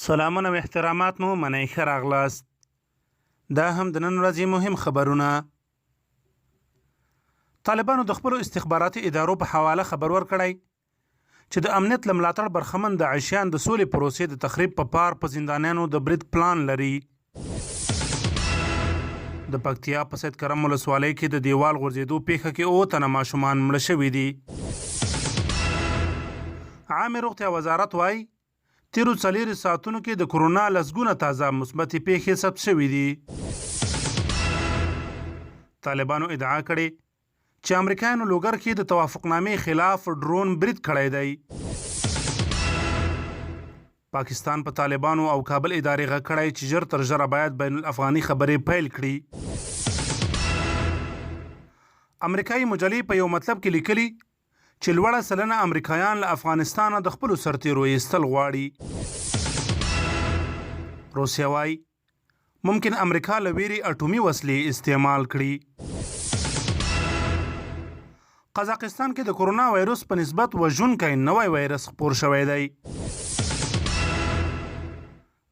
سلامونه او احترامات مو منئ ښه راغلاست. دا هم د نن ورځې مهم خبرونه. طالبانو د خپلو استخباراتي ادارو په حواله خبر ورکړی چې د امنیت له ملاتړ برخمن د عشیان د سولې پروسې د تخریب په پار په زندانیانو د برید پلان لري. د پکتیا په سید کرم ولسوالۍ کې د دیوال غورځېدو پیښه کې 7 تنه ماشومان مړه شوي دي. عامې روغتیا وزارت وایي تیرو 4 ساعتونو کې د کرونا لسګونه تازه مثبتې پیښې ثبت شوي دي. طالبانو ادعا کړې چې امریکایانو لوګر کې د توافقنامې خلاف ډرون برید کړی دی. پاکستان په طالبانو او کابل ادارې غږ کړی چې ژر تر ژره باید بین الافغاني خبرې پیل کړي. امریکایي مجلې په یو مطلب کې لیکلي چې لوړه سلنه امریکایان له افغانستانه د خپلو سرتیرو ایستل غواړي. روسیه وایي ممکن امریکا له ویرې اټومي وسلې استعمال کړي. قزاقستان کې د کرونا وایرس په نسبت وژونکی نوی وایرس خپور شوی دی.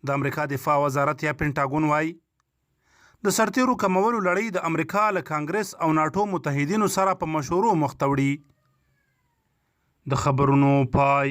د امریکا دفاع وزارت یا پینټاګون وایي د سرتیرو کمولو لړۍ د امریکا له کانګرس او ناټو متحدینو سره په مشورو مخ ته وړي. د خبرونو پای.